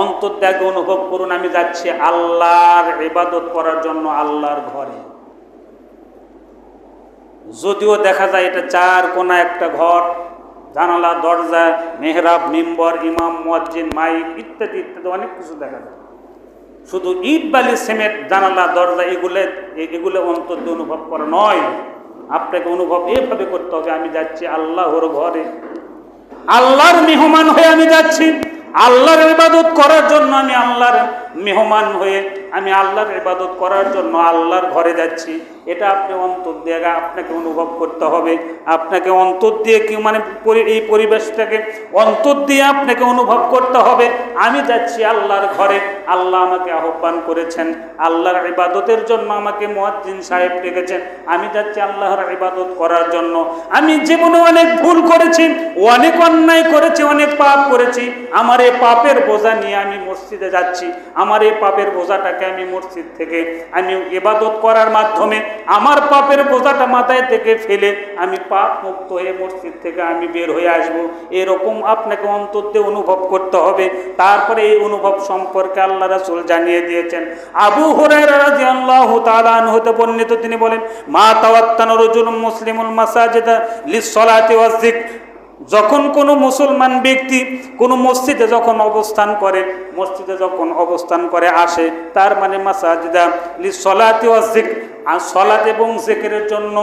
অন্তর্ত্যাগে অনুভব করুন আমি যাচ্ছি আল্লাহর ইবাদত করার জন্য আল্লাহর ঘরে। যদিও দেখা যায় এটা চার কোনা একটা ঘর, জানালা, দরজা, মেহরাব, মিম্বর, ইমাম, মুয়াজ্জিন, মাইক ইত্যাদি ইত্যাদি অনেক কিছু দেখা যায়। শুধু ইট বালি সিমেন্ট জানালা দরজা এগুলো অন্তর দিয়ে অনুভব করা নয়। আপনাকে অনুভব এভাবে করতে হবে আমি যাচ্ছি আল্লাহর ঘরে, আল্লাহর মেহমান হয়ে আমি যাচ্ছি আল্লাহর ইবাদত করার জন্য। আমি আল্লাহর মেহমান হয়ে আমি আল্লাহর ইবাদত করার জন্য আল্লাহর ঘরে যাচ্ছি। এটা আপনি অন্তর দিয়ে আপনাকে অনুভব করতে হবে। আপনাকে অন্তর দিয়ে কি মানে এই পরিবেশটাকে অন্তর দিয়ে আপনাকে অনুভব করতে হবে আমি যাচ্ছি আল্লাহর ঘরে। আল্লাহ আমাকে আহ্বান করেছেন, আল্লাহর ইবাদতের জন্য আমাকে মুয়াজ্জিন সাহেব ডেকেছেন, আমি যাচ্ছি আল্লাহর ইবাদত করার জন্য। আমি জীবনে অনেক ভুল করেছি, অনেক অন্যায় করেছি, অনেক পাপ করেছি। আমার এই পাপের বোঝা নিয়ে আমি মসজিদে যাচ্ছি। আমার এই পাপের বোঝাটাকে আমি মসজিদ থেকে আমি ইবাদত করার মাধ্যমে আমার পাপের বোঝাটা মাথায় থেকে ফেলে আমি পাপ মুক্ত হয়ে মসজিদ থেকে আমি বের হয়ে আসব। এরকম আপনাকে অন্তর দিয়ে অনুভব করতে হবে। তারপরে এই অনুভব সম্পর্কে আল্লাহ রাসূল জানিয়ে দিয়েছেন। আবু হুরায়রা রাদিয়াল্লাহু তাআলা আনহু হতে বর্ণিত, তিনি বলেন মা তাওয়াত্তানা রাজুলুম মুসলিমুল মাসাজিদা লিস-সালাতি ওয়াজ-যিকর। যখন কোনো মুসলমান ব্যক্তি কোনো মসজিদে যখন অবস্থান করে আসে, তার মানে মাসাজিদা লিস-সালাতি ওয়াজ-যিকর, আর সলাত এবং জিকিরের জন্য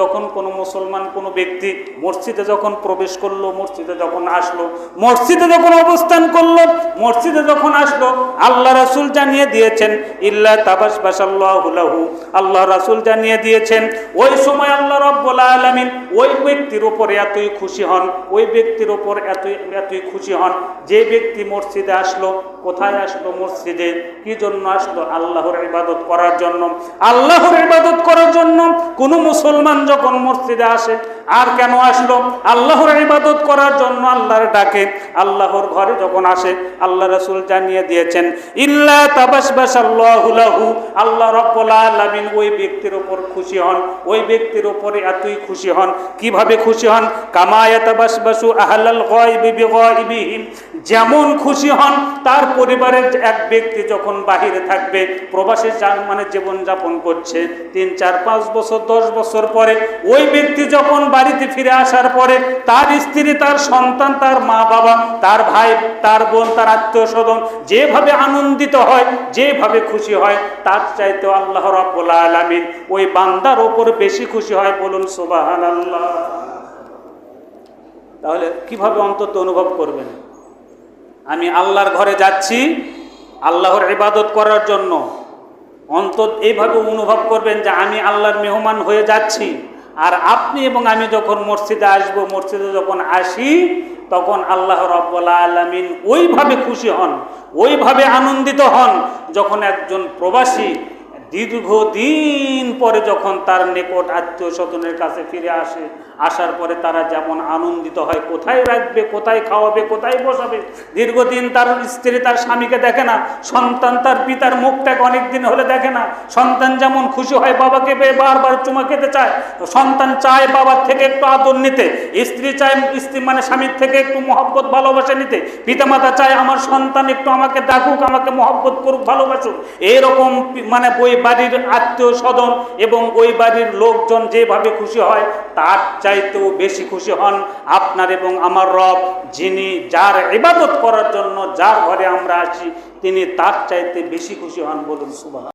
যখন কোনো মুসলমান কোনো ব্যক্তি মসজিদে যখন প্রবেশ করলো, মসজিদে যখন আসলো, মসজিদে যখন অবস্থান করলো, মসজিদে যখন আসলো, আল্লাহ রাসূল জানিয়ে দিয়েছেন ইল্লা তাবাশবাশাল্লাহু লাহু, আল্লাহ রাসূল জানিয়ে দিয়েছেন ওই সময় আল্লাহ রাব্বুল আলামিন ওই ব্যক্তির উপরে এতই খুশি হন, ওই ব্যক্তির উপর এতই খুশি হন যে ব্যক্তি মসজিদে আসলো। কোথায় আসলো? মসজিদে। কি জন্য আসলো? আল্লাহর ইবাদত করার জন্য। আল্লাহর ইবাদত করার জন্য কোনো মুসলমান যখন মসজিদে আসে, আর কেন আসলো? আল্লাহর ইবাদত করার জন্য, আল্লাহর ডাকে, আল্লাহর ঘরে যখন আসে, আল্লাহ রাসূল জানিয়ে দিয়েছেন ইল্লা তাবাশবাশাল্লাহু লাহু, আল্লাহ রাব্বুল আলামিন ওই ব্যক্তির উপর খুশি হন, ওই ব্যক্তির উপরে এতই খুশি হন। কিভাবে খুশি হন? কামা ইয়াতাবাশবাশু আহলাল গায়বি বিগায়বিহিম, যেমন খুশি হন তার পরিবারের এক ব্যক্তি যখন বাহিরে থাকবে, প্রবাসী মানে জীবন যাপন করছে 3, 4, 5 বছর 10 বছর পরে, ওই ব্যক্তি যখন বাড়িতে ফিরে আসার পরে তার স্ত্রী, তার সন্তান, তার মা বাবা, তার ভাই, তার বোন, তার আত্মীয় স্বজন যেভাবে আনন্দিত হয়, যেভাবে খুশি হয়, তার চাইতে আল্লাহ রাব্বুল আলামিন ওই বান্দার ওপর বেশি খুশি হয়। বলুন সুবহানাল্লাহ। তাহলে কিভাবে অন্তত অনুভব করবেন? আমি আল্লাহর ঘরে যাচ্ছি আল্লাহর ইবাদত করার জন্য। অন্তত এইভাবে অনুভব করবেন যে আমি আল্লাহর মেহমান হয়ে যাচ্ছি। আর আপনি এবং আমি যখন মসজিদে আসব, মসজিদে যখন আসি, তখন আল্লাহ রাব্বুল আলামিন ওইভাবে খুশি হন, ওইভাবে আনন্দিত হন যখন একজন প্রবাসী দীর্ঘদিন পরে যখন তার নিকট আত্মীয় স্বজনের কাছে ফিরে আসে, আসার পরে তারা যেমন আনন্দিত হয়, কোথায় রাখবে, কোথায় খাওয়াবে, কোথায় বসাবে। দীর্ঘদিন তার স্ত্রী তার স্বামীকে দেখে না, সন্তান তার পিতার মুখটাকে অনেক দিন হলে দেখে না। সন্তান যেমন খুশি হয় বাবাকে পেয়ে বারবার চুমা খেতে চায়, সন্তান চায় বাবার থেকে একটু আদর নিতে, স্ত্রী চায় মানে স্বামীর থেকে একটু মহব্বত ভালোবাসা নিতে, পিতামাতা চায় আমার সন্তান একটু আমাকে ডাকুক, আমাকে মহব্বত করুক, ভালোবাসুক। এইরকম মানে ওই বাড়ির আত্মীয় স্বজন এবং ওই বাড়ির লোকজন যেভাবে খুশি হয়, তার চাইতেও বেশি খুশি হন আপনার এবং আমার রব, যিনি যার ইবাদত করার জন্য যার ঘরে আমরা আসি, তিনি তার চাইতে বেশি খুশি হন। বলুন সুবহানাল্লাহ।